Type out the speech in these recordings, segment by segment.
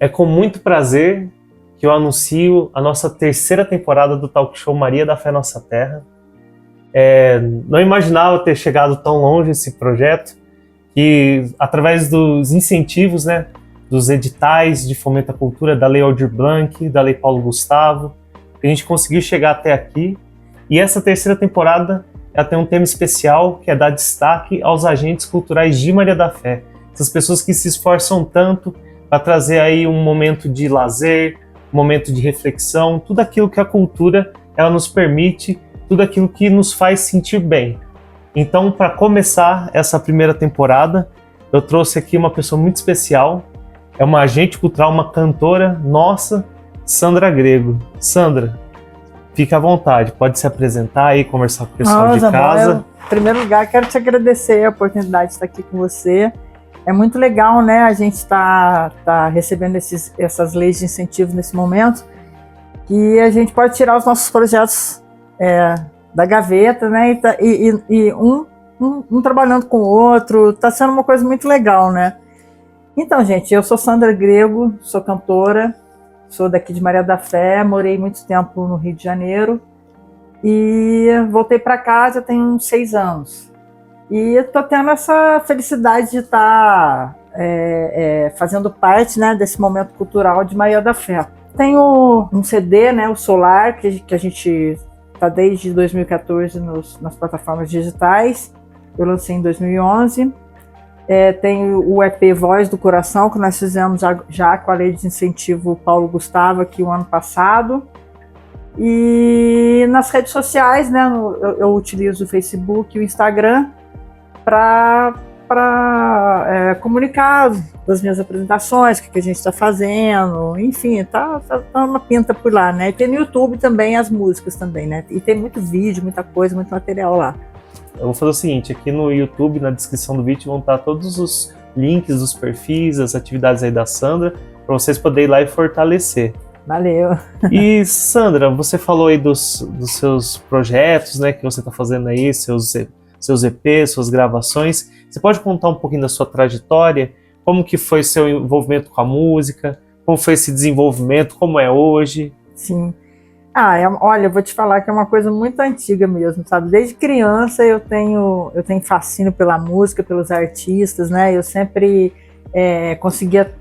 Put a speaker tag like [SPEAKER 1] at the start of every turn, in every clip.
[SPEAKER 1] É com muito prazer que eu anuncio a nossa terceira temporada do Talk Show Maria da Fé Nossa Terra. Não imaginava ter chegado tão longe esse projeto, que através dos incentivos, né, dos editais de fomento à cultura, da Lei Aldir Blanc, da Lei Paulo Gustavo, a gente conseguiu chegar até aqui. E essa terceira temporada ela tem um tema especial, que é dar destaque aos agentes culturais de Maria da Fé. Essas pessoas que se esforçam tanto para trazer aí um momento de lazer, um momento de reflexão, tudo aquilo que a cultura ela nos permite, tudo aquilo que nos faz sentir bem. Então, para começar essa primeira temporada, eu trouxe aqui uma pessoa muito especial, é uma agente cultural, uma cantora nossa, Sandra Grego. Sandra, fique à vontade, pode se apresentar e conversar com o pessoal de casa.
[SPEAKER 2] Em primeiro lugar, quero te agradecer a oportunidade de estar aqui com você. É muito legal, né, a gente tá recebendo essas leis de incentivo nesse momento, que a gente pode tirar os nossos projetos da gaveta, né, e um trabalhando com o outro, tá sendo uma coisa muito legal, né. Então, gente, eu sou Sandra Grego, sou cantora, sou daqui de Maria da Fé, morei muito tempo no Rio de Janeiro e voltei para cá já tem uns 6 anos. E estou tendo essa felicidade de estar fazendo parte, né, desse momento cultural de Maria da Fé. Tenho um CD, né, o Solar, que a gente está desde 2014 nas plataformas digitais. Eu lancei em 2011. Tenho o EP Voz do Coração, que nós fizemos já com a Lei de Incentivo Paulo Gustavo aqui o ano passado. E nas redes sociais, né, eu utilizo o Facebook e o Instagram para comunicar das minhas apresentações, o que a gente está fazendo, enfim, tá uma pinta por lá, né? E tem no YouTube também as músicas também, né? E tem muito vídeo, muita coisa, muito material lá.
[SPEAKER 1] Eu vou fazer o seguinte, aqui no YouTube, na descrição do vídeo, vão estar todos os links dos perfis, as atividades aí da Sandra, para vocês poderem ir lá e fortalecer.
[SPEAKER 2] Valeu!
[SPEAKER 1] E Sandra, você falou aí dos seus projetos, né, que você está fazendo aí, seus EPs, suas gravações. Você pode contar um pouquinho da sua trajetória? Como que foi seu envolvimento com a música? Como foi esse desenvolvimento? Como é hoje?
[SPEAKER 2] Sim. Olha, eu vou te falar que é uma coisa muito antiga mesmo, sabe? Desde criança eu tenho fascínio pela música, pelos artistas, né? Eu sempre conseguia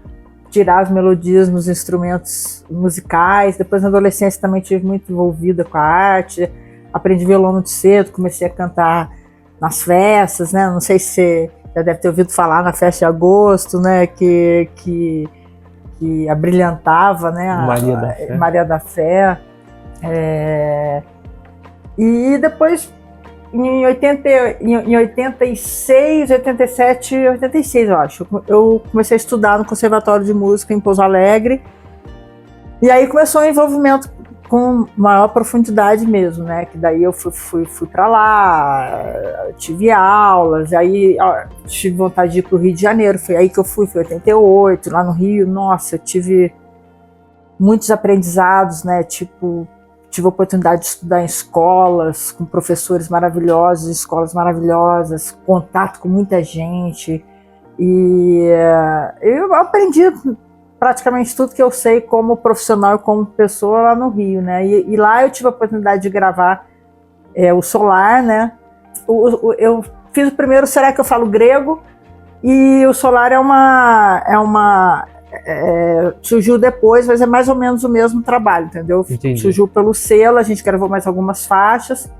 [SPEAKER 2] tirar as melodias nos instrumentos musicais. Depois na adolescência também estive muito envolvida com a arte. Aprendi violão muito cedo, comecei a cantar nas festas, né? Não sei se você já deve ter ouvido falar na festa de agosto, né? Que abrilhantava, né? Maria da Fé. E depois, em 86, 87, 86, eu acho, eu comecei a estudar no Conservatório de Música em Pouso Alegre. E aí começou o envolvimento com maior profundidade mesmo, né? Que daí eu fui para lá, tive aulas, aí tive vontade de ir para o Rio de Janeiro, foi aí que eu fui, foi em 88, lá no Rio. Nossa, eu tive muitos aprendizados, né? Tipo, tive a oportunidade de estudar em escolas, com professores maravilhosos, escolas maravilhosas, contato com muita gente. E eu aprendi praticamente tudo que eu sei como profissional e como pessoa lá no Rio, né? E lá eu tive a oportunidade de gravar o Solar, né? Eu fiz o primeiro Será que eu falo grego? E o Solar surgiu depois, mas é mais ou menos o mesmo trabalho, entendeu?
[SPEAKER 1] Entendi.
[SPEAKER 2] Surgiu pelo selo, a gente gravou mais algumas faixas.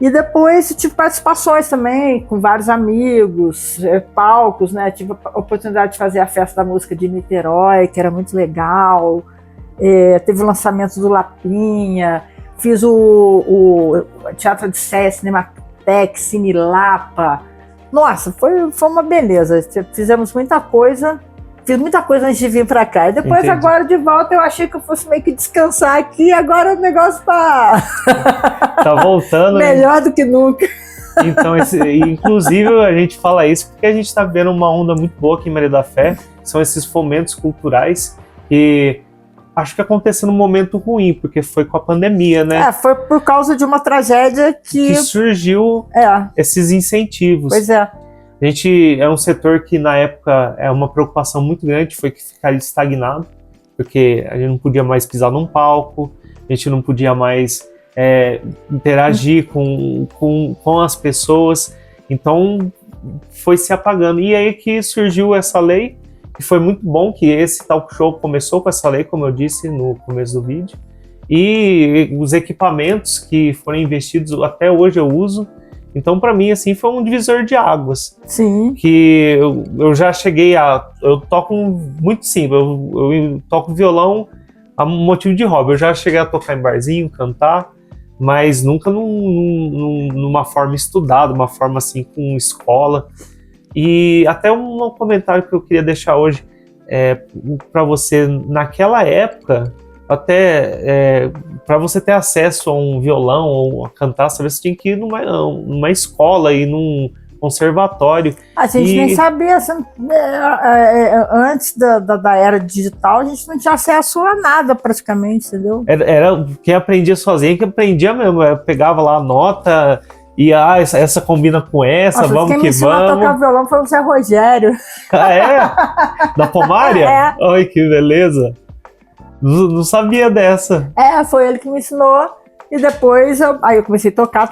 [SPEAKER 2] E depois tive participações também com vários amigos, palcos, né? Tive a oportunidade de fazer a Festa da Música de Niterói, que era muito legal. Teve o lançamento do Lapinha, fiz o Teatro de Sé, Cinematex, Cine Lapa. Nossa, foi uma beleza. Fizemos muita coisa. Fiz muita coisa antes de vir pra cá. E depois,
[SPEAKER 1] Entendi.
[SPEAKER 2] Agora de volta, eu achei que eu fosse meio que descansar aqui. Agora o negócio tá
[SPEAKER 1] voltando.
[SPEAKER 2] melhor do que nunca.
[SPEAKER 1] Então, inclusive, a gente fala isso porque a gente está vendo uma onda muito boa aqui em Maria da Fé. São esses fomentos culturais que acho que aconteceu num momento ruim, porque foi com a pandemia, né?
[SPEAKER 2] Foi por causa de uma tragédia que
[SPEAKER 1] surgiu esses incentivos.
[SPEAKER 2] Pois é.
[SPEAKER 1] A gente é um setor que na época é uma preocupação muito grande, foi que ficaria estagnado, porque a gente não podia mais pisar num palco, a gente não podia mais interagir com as pessoas, então foi se apagando. E aí que surgiu essa lei, que foi muito bom que esse talk show começou com essa lei, como eu disse no começo do vídeo, e os equipamentos que foram investidos até hoje eu uso. Então, para mim, assim, foi um divisor de águas.
[SPEAKER 2] Sim.
[SPEAKER 1] Que eu já cheguei a... Eu toco muito simples, eu toco violão a motivo de hobby. Eu já cheguei a tocar em barzinho, cantar, mas nunca numa forma estudada, uma forma assim, com escola. E até um comentário que eu queria deixar hoje para você, naquela época... Até para você ter acesso a um violão ou a cantar, você tinha que ir numa escola e num conservatório.
[SPEAKER 2] A gente nem sabia, antes da era digital, a gente não tinha acesso a nada praticamente, entendeu?
[SPEAKER 1] Era quem aprendia sozinho, que aprendia mesmo. Eu pegava lá a nota e essa combina com essa,
[SPEAKER 2] Nossa,
[SPEAKER 1] vamos que vamos.
[SPEAKER 2] Quem me ensinou a tocar violão foi o Zé Rogério.
[SPEAKER 1] Ah, é? Da Pomária? Ai, que beleza. Não sabia dessa.
[SPEAKER 2] Foi ele que me ensinou. E depois aí eu comecei a tocar.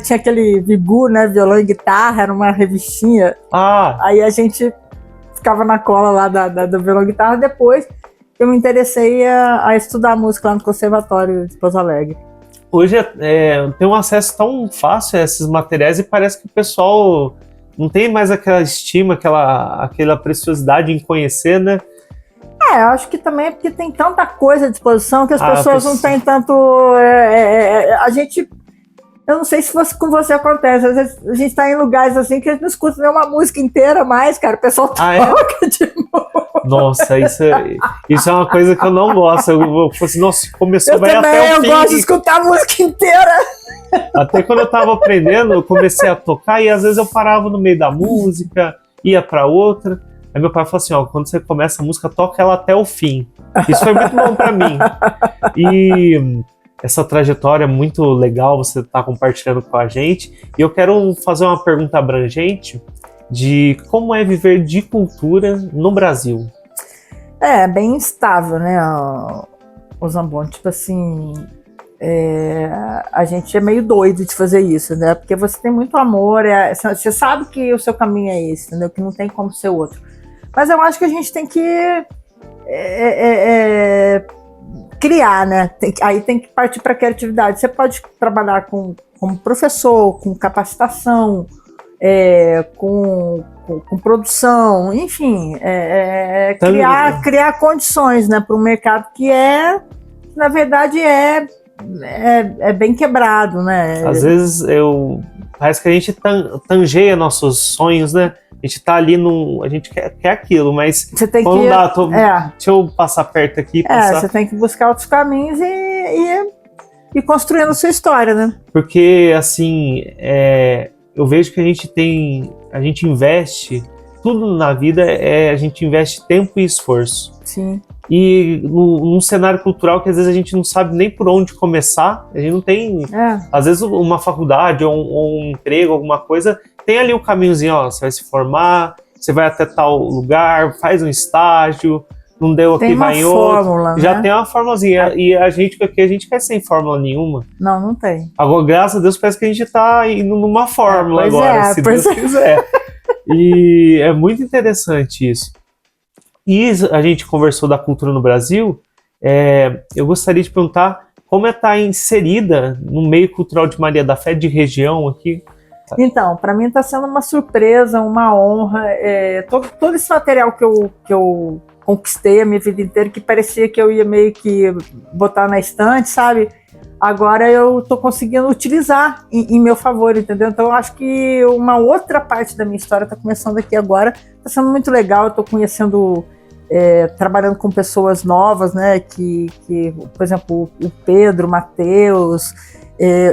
[SPEAKER 2] Tinha aquele Vigu, né? Violão e guitarra, era uma revistinha. Aí a gente ficava na cola lá do violão e guitarra. Depois eu me interessei a estudar música lá no Conservatório de Pouso Alegre.
[SPEAKER 1] Hoje tem um acesso tão fácil a esses materiais e parece que o pessoal não tem mais aquela estima, aquela preciosidade em conhecer, né?
[SPEAKER 2] Eu acho que também é porque tem tanta coisa à disposição que as pessoas não têm tanto... a gente... Eu não sei se com você acontece. Às vezes a gente tá em lugares assim que a gente não escuta nenhuma música inteira mais, cara. O pessoal toca de novo.
[SPEAKER 1] Nossa, isso é uma coisa que eu não gosto. Eu falei assim, nossa, começou vai até o fim.
[SPEAKER 2] Eu gosto de escutar a música inteira.
[SPEAKER 1] Até quando eu tava aprendendo, eu comecei a tocar e às vezes eu parava no meio da música, ia pra outra. Aí meu pai falou assim, quando você começa a música, toca ela até o fim. Isso foi muito bom pra mim. E essa trajetória é muito legal, você tá compartilhando com a gente. E eu quero fazer uma pergunta abrangente de como é viver de cultura no Brasil.
[SPEAKER 2] Bem instável, né, o Zambon? Tipo assim, a gente é meio doido de fazer isso, né? Porque você tem muito amor, você sabe que o seu caminho é esse, entendeu? Que não tem como ser outro. Mas eu acho que a gente tem que criar, né? Aí tem que partir para a criatividade. Você pode trabalhar como professor, com capacitação, com produção, enfim, criar condições, né, para um mercado que na verdade é bem quebrado, né?
[SPEAKER 1] Às vezes parece que a gente tangeia nossos sonhos, né? A gente tá ali a gente quer aquilo, mas
[SPEAKER 2] você tem
[SPEAKER 1] não dá, deixa eu passar perto aqui.
[SPEAKER 2] Você tem que buscar outros caminhos e construindo a sua história, né?
[SPEAKER 1] Porque, assim, eu vejo que a gente investe, tudo na vida a gente investe tempo e esforço.
[SPEAKER 2] Sim.
[SPEAKER 1] E num cenário cultural que às vezes a gente não sabe nem por onde começar, a gente não tem, às vezes uma faculdade ou um emprego, alguma coisa, tem ali o caminhozinho, você vai se formar, você vai até tal lugar, faz um estágio, não deu aqui, vai em outro.
[SPEAKER 2] Fórmula,
[SPEAKER 1] já
[SPEAKER 2] né?
[SPEAKER 1] tem uma formulazinha, e a gente quer sem fórmula nenhuma.
[SPEAKER 2] Não tem.
[SPEAKER 1] Agora, graças a Deus, parece que a gente tá indo numa fórmula agora, se Deus quiser. E é muito interessante isso. E a gente conversou da cultura no Brasil, eu gostaria de perguntar como estar inserida no meio cultural de Maria da Fé, de região aqui.
[SPEAKER 2] Então, para mim está sendo uma surpresa, uma honra. Todo esse material que eu conquistei a minha vida inteira, que parecia que eu ia meio que botar na estante, sabe? Agora eu estou conseguindo utilizar em meu favor, entendeu? Então eu acho que uma outra parte da minha história está começando aqui agora. Está sendo muito legal, eu estou conhecendo, trabalhando com pessoas novas, né? Que por exemplo, o Pedro, o Matheus,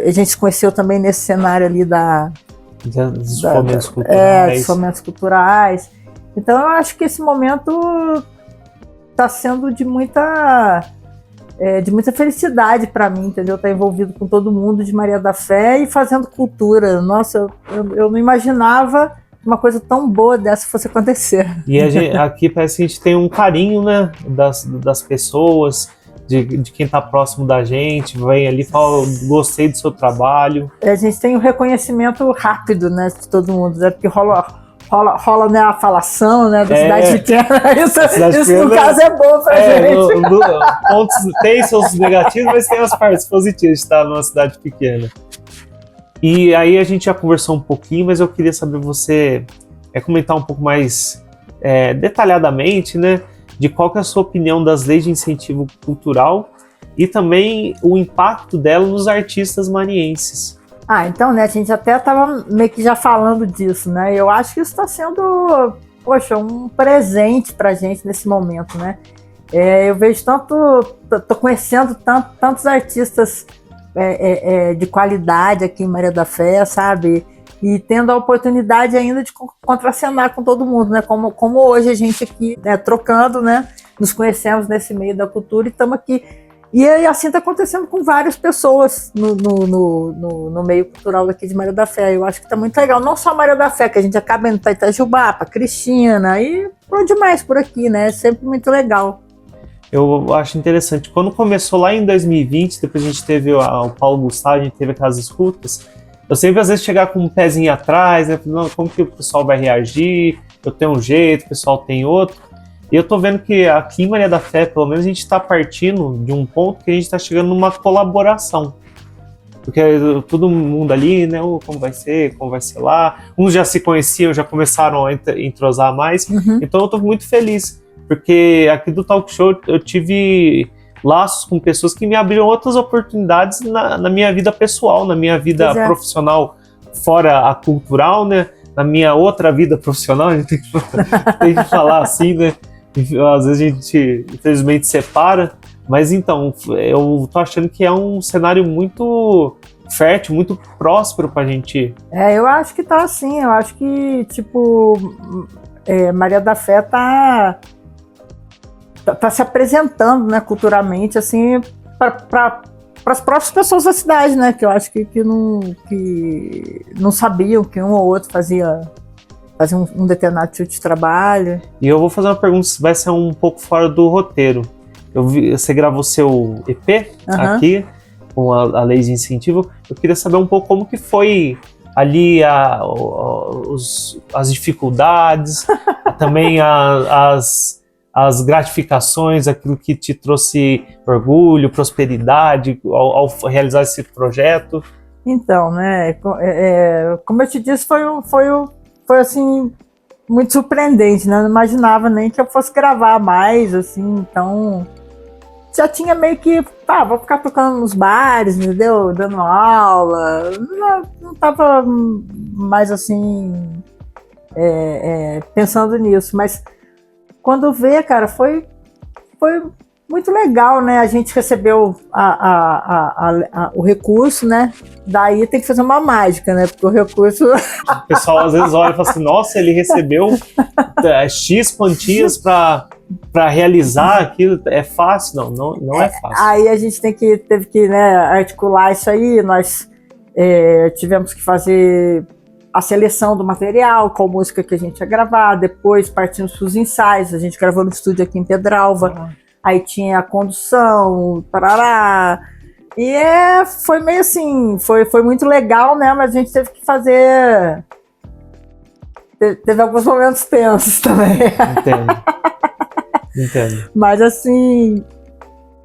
[SPEAKER 2] a gente se conheceu também nesse cenário ali dos fomentos culturais. Então eu acho que esse momento está sendo de muita de muita felicidade para mim, entendeu? Estar envolvido com todo mundo de Maria da Fé e fazendo cultura. Nossa, eu não imaginava uma coisa tão boa dessa fosse acontecer.
[SPEAKER 1] E aqui parece que a gente tem um carinho, né, das pessoas, de quem está próximo da gente, vem ali e fala, gostei do seu trabalho.
[SPEAKER 2] A gente tem um reconhecimento rápido, né, de todo mundo, né, porque rola né, a falação, né, da cidade pequena. Isso no caso é bom pra gente.
[SPEAKER 1] Pontos, tem seus negativos, mas tem as partes positivas de estar numa cidade pequena. E aí a gente já conversou um pouquinho, mas eu queria saber você comentar um pouco mais detalhadamente, né, de qual que é a sua opinião das leis de incentivo cultural e também o impacto dela nos artistas marienses.
[SPEAKER 2] Então, né, a gente até estava meio que já falando disso, né, eu acho que isso está sendo, poxa, um presente para a gente nesse momento, né, eu vejo tô conhecendo tantos artistas de qualidade aqui em Maria da Fé, sabe, e tendo a oportunidade ainda de contracenar com todo mundo, né? Como hoje a gente aqui, né, trocando, né? Nos conhecemos nesse meio da cultura e estamos aqui. E assim está acontecendo com várias pessoas no meio cultural daqui de Maria da Fé. Eu acho que está muito legal. Não só Maria da Fé, que a gente acaba indo para Itajubá, para Cristina e por onde mais por aqui, né? É sempre muito legal.
[SPEAKER 1] Eu acho interessante. Quando começou lá em 2020, depois a gente teve o Paulo Gustavo, a gente teve aquelas escutas. Eu sempre, às vezes, chegar com um pezinho atrás, né? Não, como que o pessoal vai reagir? Eu tenho um jeito, o pessoal tem outro. E eu tô vendo que aqui em Maria da Fé, pelo menos, a gente tá partindo de um ponto que a gente tá chegando numa colaboração. Porque todo mundo ali, né? Como vai ser lá. Uns já se conheciam, já começaram a entrosar mais.
[SPEAKER 2] Uhum.
[SPEAKER 1] Então eu tô muito feliz. Porque aqui do Talk Show eu tive laços com pessoas que me abriram outras oportunidades na minha vida pessoal, na minha vida profissional fora a cultural, né? Na minha outra vida profissional, a gente tem que falar assim, né? Às vezes a gente, infelizmente, separa. Mas então, eu tô achando que é um cenário muito fértil, muito próspero pra gente.
[SPEAKER 2] Eu acho que tá assim. Eu acho que, tipo, Maria da Fé tá se apresentando, né, culturalmente, assim, para as próprias pessoas da cidade, né, que eu acho que não sabiam que um ou outro fazia um determinado tipo de trabalho.
[SPEAKER 1] E eu vou fazer uma pergunta, vai ser um pouco fora do roteiro. Você gravou seu EP aqui, com a lei de incentivo. Eu queria saber um pouco como que foi ali as dificuldades, também as gratificações, aquilo que te trouxe orgulho, prosperidade ao realizar esse projeto.
[SPEAKER 2] Então, né, como eu te disse, foi assim, muito surpreendente, né, eu não imaginava nem que eu fosse gravar mais, assim, então já tinha meio que, vou ficar tocando nos bares, entendeu, dando aula, não tava mais assim, pensando nisso, mas quando vê, cara, foi muito legal, né? A gente recebeu o recurso, né? Daí tem que fazer uma mágica, né? Porque o recurso...
[SPEAKER 1] O pessoal às vezes olha e fala assim, nossa, ele recebeu X quantias para realizar aquilo. É fácil? Não é fácil.
[SPEAKER 2] Aí a gente teve que, né, articular isso aí. Nós tivemos que fazer a seleção do material, qual música que a gente ia gravar, depois partimos para os ensaios, a gente gravou no estúdio aqui em Pedralva, aí tinha a condução, parará, e foi meio assim, foi muito legal, né, mas a gente teve que fazer, teve alguns momentos tensos também.
[SPEAKER 1] Entendo.
[SPEAKER 2] Mas assim,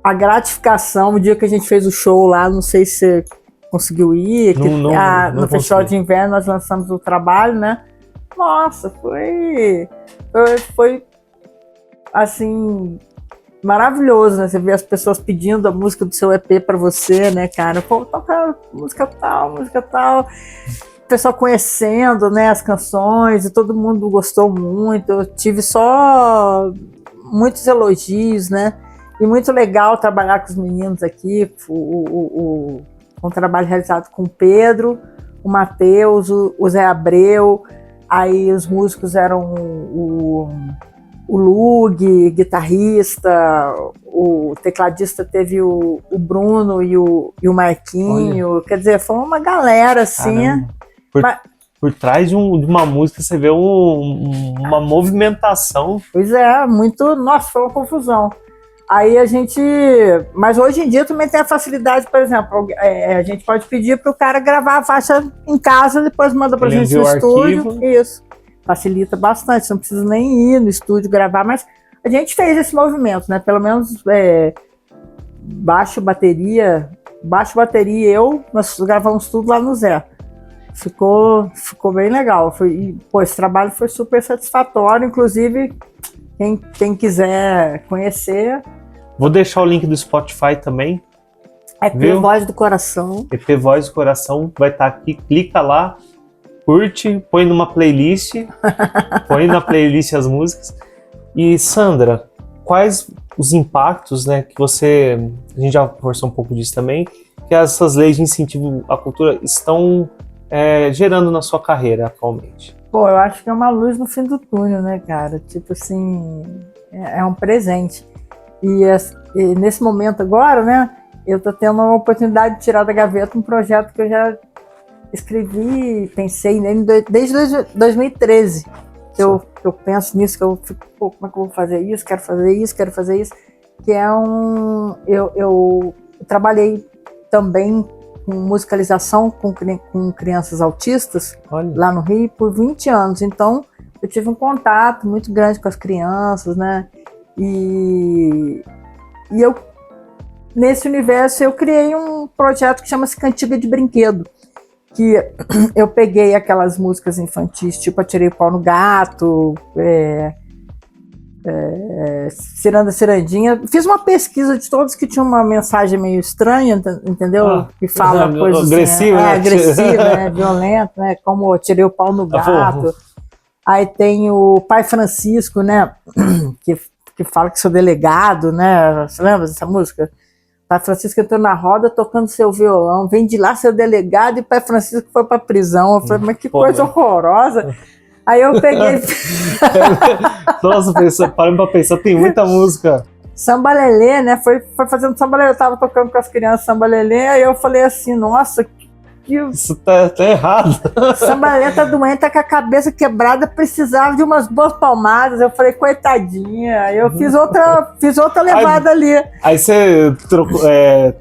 [SPEAKER 2] a gratificação, o dia que a gente fez o show lá, não sei se você conseguiu ir, no Festival de Inverno nós lançamos o trabalho, né? Nossa, foi assim, maravilhoso, né? Você vê as pessoas pedindo a música do seu EP para você, né, cara? Pô, toca música tal. O pessoal conhecendo, né, as canções, e todo mundo gostou muito. Eu tive só muitos elogios, né? E muito legal trabalhar com os meninos aqui, um trabalho realizado com o Pedro, o Matheus, o Zé Abreu, aí os músicos eram o Lug, guitarrista, o tecladista teve o Bruno e o Marquinho. Olha. Quer dizer, foi uma galera assim.
[SPEAKER 1] Por trás de uma música você vê uma movimentação.
[SPEAKER 2] Pois é, muito. Nossa, foi uma confusão. Aí a gente. Mas hoje em dia também tem a facilidade, por exemplo, a gente pode pedir para o cara gravar a faixa em casa, depois manda para a gente no estúdio. Arquivo. Isso. Facilita bastante, você não precisa nem ir no estúdio gravar, mas a gente fez esse movimento, né? Pelo menos baixo, bateria e eu, nós gravamos tudo lá no Zé. Ficou bem legal. Esse trabalho foi super satisfatório, inclusive quem quiser conhecer.
[SPEAKER 1] Vou deixar o link do Spotify também.
[SPEAKER 2] EP Voz do Coração.
[SPEAKER 1] EP Voz do Coração vai estar aqui, clica lá, curte, põe numa playlist, põe na playlist as músicas. E Sandra, quais os impactos, né, que a gente já conversou um pouco disso também, que essas leis de incentivo à cultura estão gerando na sua carreira atualmente?
[SPEAKER 2] Pô, eu acho que é uma luz no fim do túnel, né, cara? Tipo assim, é um presente. E nesse momento agora, né, eu tô tendo uma oportunidade de tirar da gaveta um projeto que eu já escrevi, pensei nele desde 2013. Eu penso nisso, que eu fico, pô, como é que eu vou fazer isso? Quero fazer isso. Que é eu trabalhei também com musicalização com crianças autistas. Olha. Lá no Rio por 20 anos. Então, eu tive um contato muito grande com as crianças, né? E eu, nesse universo, eu criei um projeto que chama-se Cantiga de Brinquedo, que eu peguei aquelas músicas infantis, tipo Atirei o Pau no Gato, Ciranda Cirandinha. Fiz uma pesquisa de todos que tinham uma mensagem meio estranha, entendeu? Que fala coisas
[SPEAKER 1] agressiva,
[SPEAKER 2] assim, agressiva, né? Violenta, né? Como Atirei o Pau no Gato. Aí tem o Pai Francisco, né? Que fala que sou delegado, né? Você lembra dessa música? Pai Francisco entrou na roda tocando seu violão, vem de lá seu delegado e Pai Francisco foi pra prisão. Eu falei, mas que coisa horrorosa. Aí eu peguei...
[SPEAKER 1] Nossa, parando pra pensar, tem muita música.
[SPEAKER 2] Samba Lelê, né? Foi fazendo Samba Lelê, eu tava tocando com as crianças Samba Lelê, aí eu falei assim, nossa,
[SPEAKER 1] isso tá errado.
[SPEAKER 2] Samba Lelê tá doente, tá com a cabeça quebrada, precisava de umas boas palmadas. Eu falei, coitadinha. Aí eu fiz outra levada ali.
[SPEAKER 1] Aí você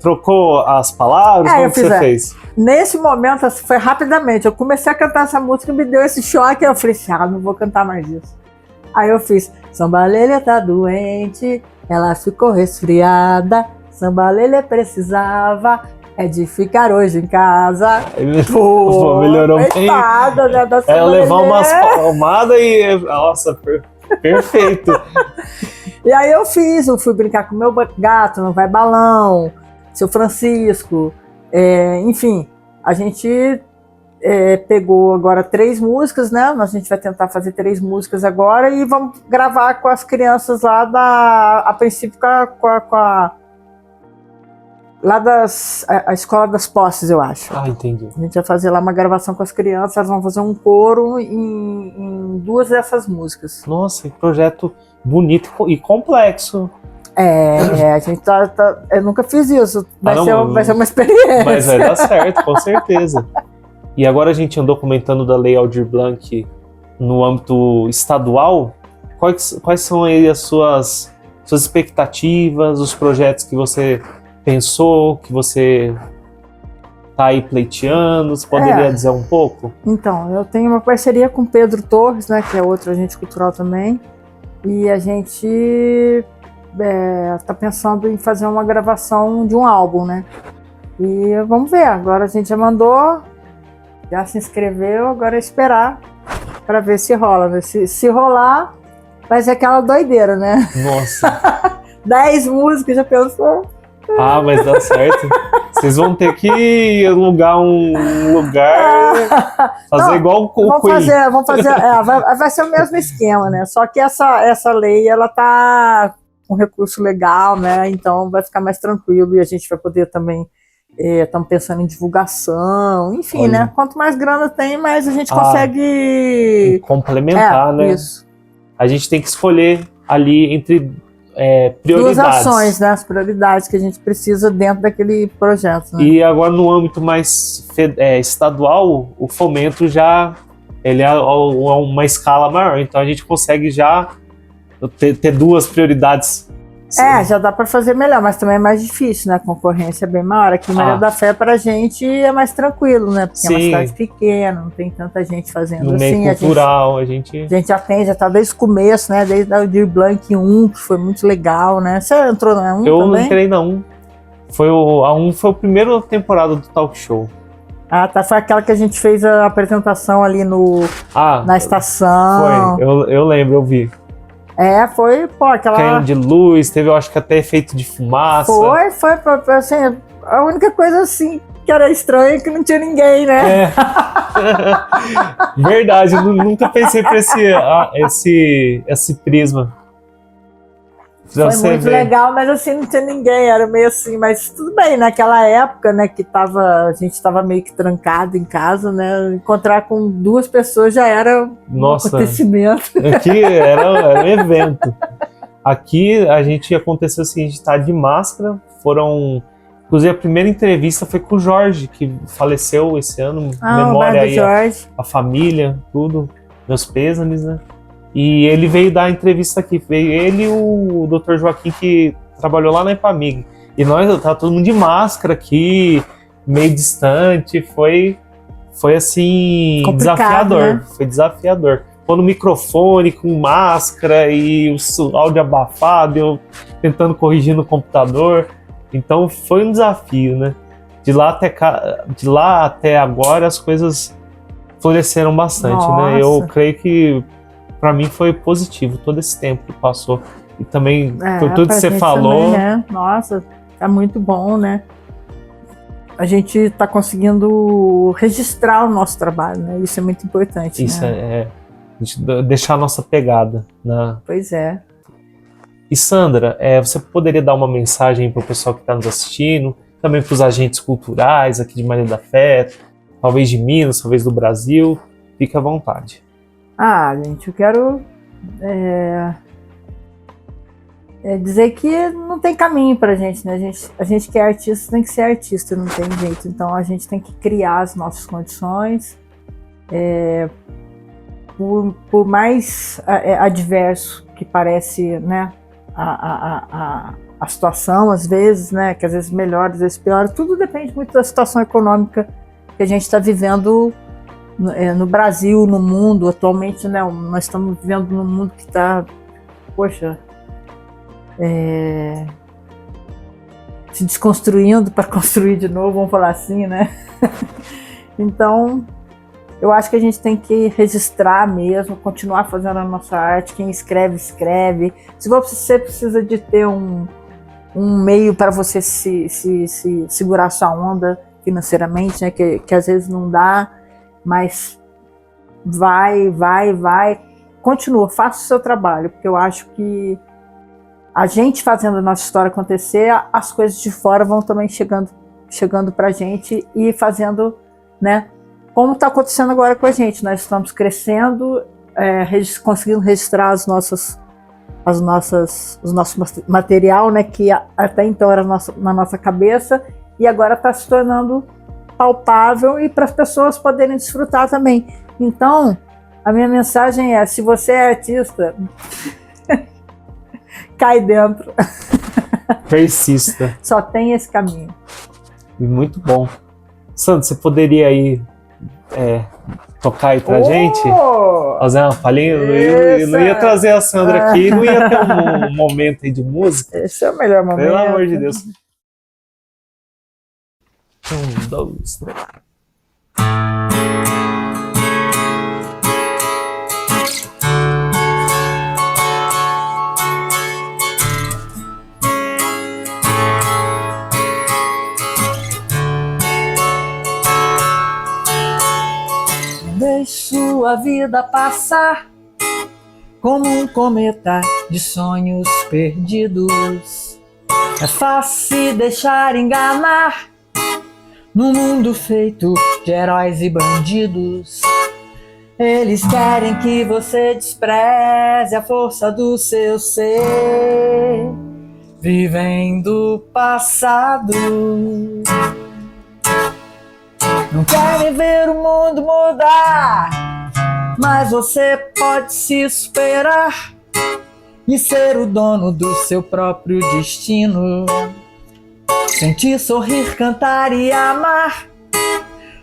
[SPEAKER 1] trocou as palavras? Como que você fez?
[SPEAKER 2] Nesse momento, foi rapidamente. Eu comecei a cantar essa música e me deu esse choque. Eu falei assim, não vou cantar mais isso. Aí eu fiz, Samba Lelê tá doente, ela ficou resfriada, Samba Lelê precisava de ficar hoje em casa.
[SPEAKER 1] Pô, melhorou bem.
[SPEAKER 2] Né, da
[SPEAKER 1] levar umas palmadas e... Nossa, perfeito.
[SPEAKER 2] E aí eu fui brincar com o meu gato, Não Vai Balão, Seu Francisco, enfim, a gente pegou agora 3 músicas, né? A gente vai tentar fazer 3 músicas agora e vamos gravar com as crianças lá a princípio lá a Escola das Posses, eu acho.
[SPEAKER 1] Ah, entendi.
[SPEAKER 2] A gente vai fazer lá uma gravação com as crianças, elas vão fazer um coro em 2 dessas músicas.
[SPEAKER 1] Nossa, que projeto bonito e complexo.
[SPEAKER 2] A gente eu nunca fiz isso, vai ser uma experiência.
[SPEAKER 1] Mas vai dar certo, com certeza. E agora a gente andou comentando da Lei Aldir Blanc no âmbito estadual. Quais são aí as suas expectativas, os projetos que você pensou, que você está aí pleiteando? Você poderia dizer um pouco?
[SPEAKER 2] Então, eu tenho uma parceria com o Pedro Torres, né, que é outro agente cultural também, e a gente está pensando em fazer uma gravação de um álbum, né? E vamos ver, agora a gente já mandou, já se inscreveu, agora é esperar para ver se rola, né? Se rolar, vai ser aquela doideira, né?
[SPEAKER 1] Nossa!
[SPEAKER 2] 10 músicas, já pensou?
[SPEAKER 1] Mas dá certo. Vocês vão ter que alugar um lugar, fazer igual o Queen.
[SPEAKER 2] Vamos fazer, vai ser o mesmo esquema, né? Só que essa lei, ela tá com recurso legal, né? Então vai ficar mais tranquilo e a gente vai poder também, estamos pensando em divulgação, enfim, né? Quanto mais grana tem, mais a gente consegue...
[SPEAKER 1] complementar, né?
[SPEAKER 2] Isso.
[SPEAKER 1] A gente tem que escolher ali entre prioridades.
[SPEAKER 2] Duas ações, né? As prioridades que a gente precisa dentro daquele projeto. Né?
[SPEAKER 1] E agora no âmbito mais estadual, o fomento já ele é uma escala maior, então a gente consegue já ter duas prioridades.
[SPEAKER 2] Já dá para fazer melhor, mas também é mais difícil, né? A concorrência é bem maior. Aqui em Maria da Fé, pra gente, é mais tranquilo, né? Porque
[SPEAKER 1] Sim.
[SPEAKER 2] é uma cidade pequena, não tem tanta gente fazendo
[SPEAKER 1] no
[SPEAKER 2] assim.
[SPEAKER 1] meio cultural, a gente
[SPEAKER 2] já tem, já tá desde o começo, né? Desde o Aldir Blanc 1, que foi muito legal, né? Você entrou na 1
[SPEAKER 1] Eu
[SPEAKER 2] também?
[SPEAKER 1] entrei na 1. A 1 foi a primeira temporada do talk show.
[SPEAKER 2] Ah, tá. Foi aquela que a gente fez a apresentação ali na estação.
[SPEAKER 1] Foi, eu lembro, eu vi.
[SPEAKER 2] Foi, aquela...
[SPEAKER 1] Caindo de luz, teve, eu acho que até efeito de fumaça.
[SPEAKER 2] Foi, assim, a única coisa, assim, que era estranha é que não tinha ninguém, né?
[SPEAKER 1] Verdade, eu nunca pensei por esse prisma.
[SPEAKER 2] Foi muito legal, mas assim, não tinha ninguém, era meio assim, mas tudo bem, naquela época, né, que a gente tava meio que trancado em casa, né, encontrar com duas pessoas já era um acontecimento.
[SPEAKER 1] Aqui era um evento. Aqui a gente aconteceu assim, a gente tá de máscara, inclusive a primeira entrevista foi com o Jorge, que faleceu esse ano, memória aí, a família, tudo, meus pêsames, né. E ele veio dar a entrevista aqui, veio ele e o Dr. Joaquim, que trabalhou lá na Ipamig. E nós, tava todo mundo de máscara aqui, meio distante, foi assim, complicado, desafiador, né? Foi desafiador. Pôr no microfone, com máscara e o áudio abafado, eu tentando corrigir no computador. Então foi um desafio, né? De lá até agora as coisas floresceram bastante, né? Eu creio que para mim foi positivo todo esse tempo que passou. E também, por tudo que você falou...
[SPEAKER 2] Também, né? Nossa, é muito bom, né? A gente está conseguindo registrar o nosso trabalho, né? Isso é muito importante.
[SPEAKER 1] Isso,
[SPEAKER 2] né?
[SPEAKER 1] A gente deixar a nossa pegada.
[SPEAKER 2] Pois é.
[SPEAKER 1] E Sandra, você poderia dar uma mensagem para o pessoal que está nos assistindo, também para os agentes culturais aqui de Maria da Fé, talvez de Minas, talvez do Brasil? Fique à vontade.
[SPEAKER 2] Gente, eu quero dizer que não tem caminho pra gente, né? A gente que é artista tem que ser artista, não tem jeito. Então a gente tem que criar as nossas condições. Por mais adverso que parece, né, a situação, às vezes, né, que às vezes melhora, às vezes piora, tudo depende muito da situação econômica que a gente está vivendo no Brasil, no mundo. Atualmente, né, nós estamos vivendo num mundo que está, se desconstruindo para construir de novo, vamos falar assim, né? Então, eu acho que a gente tem que registrar mesmo, continuar fazendo a nossa arte. Quem escreve, escreve. Se você precisa de ter um meio para você se segurar sua onda financeiramente, né, que às vezes não dá, mas vai, continua, faça o seu trabalho, porque eu acho que a gente fazendo a nossa história acontecer, as coisas de fora vão também chegando pra gente e fazendo, né, como está acontecendo agora com a gente. Nós estamos crescendo, conseguindo registrar o nosso material, né, que até então era na nossa cabeça, e agora está se tornando palpável e para as pessoas poderem desfrutar também. Então, a minha mensagem é: se você é artista, cai dentro.
[SPEAKER 1] Persista.
[SPEAKER 2] Só tem esse caminho.
[SPEAKER 1] Muito bom. Sandra, você poderia aí tocar aí pra gente? Fazer uma palhinha? Eu não ia trazer a Sandra aqui, não ia ter um momento aí de música.
[SPEAKER 2] Esse é o melhor momento.
[SPEAKER 1] Pelo amor de Deus. 1, 2, 3.
[SPEAKER 2] Deixe sua vida passar como um cometa de sonhos perdidos. É fácil se deixar enganar num mundo feito de heróis e bandidos. Eles querem que você despreze a força do seu ser, vivem do passado. Não querem ver o mundo mudar, mas você pode se superar e ser o dono do seu próprio destino. Sentir, sorrir, cantar e amar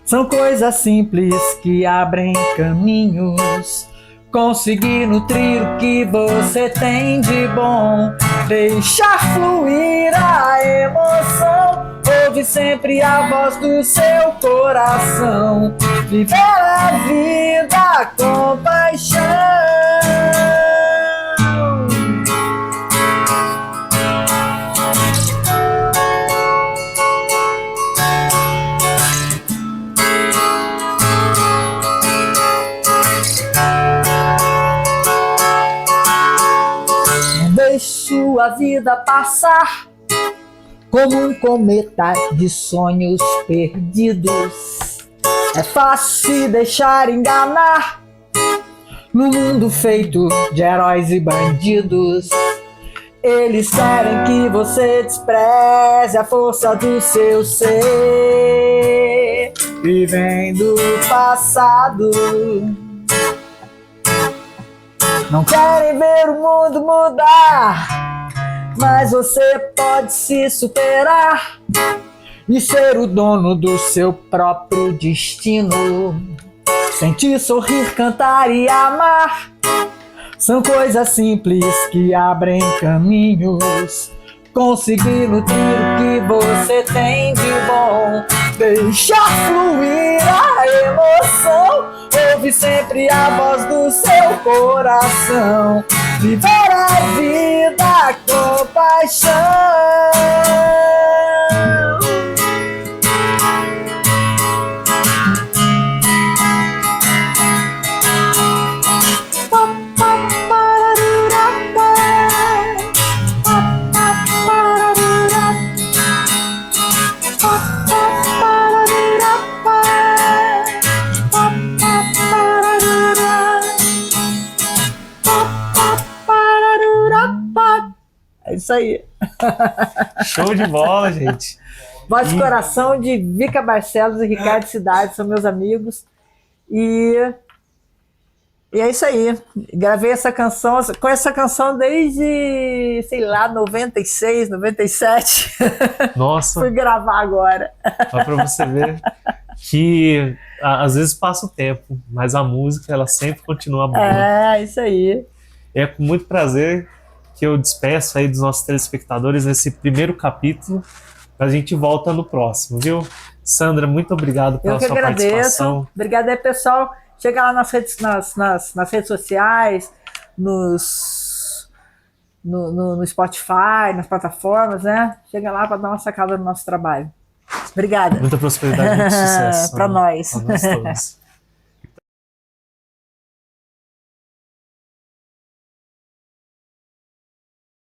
[SPEAKER 2] são coisas simples que abrem caminhos. Conseguir nutrir o que você tem de bom, deixar fluir a emoção. Ouve sempre a voz do seu coração, viver a vida com paixão. Não deixe sua vida passar como um cometa de sonhos perdidos. É fácil se deixar enganar no mundo feito de heróis e bandidos. Eles querem que você despreze a força do seu ser, vivem do passado. Não querem ver o mundo mudar, mas você pode se superar e ser o dono do seu próprio destino. Sentir, sorrir, cantar e amar são coisas simples que abrem caminhos. Conseguir nutrir o que você tem de bom, deixar fluir a emoção. Ouve sempre a voz do seu coração, viver a vida com paixão. É isso aí.
[SPEAKER 1] Show de bola, gente.
[SPEAKER 2] Voz de Coração de Vica Barcelos e Ricardo Cidade são meus amigos. E é isso aí. Gravei essa canção, com essa canção desde, sei lá, 96, 97.
[SPEAKER 1] Nossa.
[SPEAKER 2] Fui gravar agora.
[SPEAKER 1] Só pra você ver que às vezes passa o tempo, mas a música ela sempre continua boa.
[SPEAKER 2] É, isso aí.
[SPEAKER 1] É com muito prazer que eu despeço aí dos nossos telespectadores nesse primeiro capítulo. A gente volta no próximo, viu? Sandra, muito obrigado pela sua participação.
[SPEAKER 2] Obrigada aí, pessoal. Chega lá nas redes, nas redes sociais, no Spotify, nas plataformas, né? Chega lá para dar uma sacada no nosso trabalho. Obrigada.
[SPEAKER 1] Muita prosperidade e muito sucesso.
[SPEAKER 2] Para nós.
[SPEAKER 1] Pra nós todos.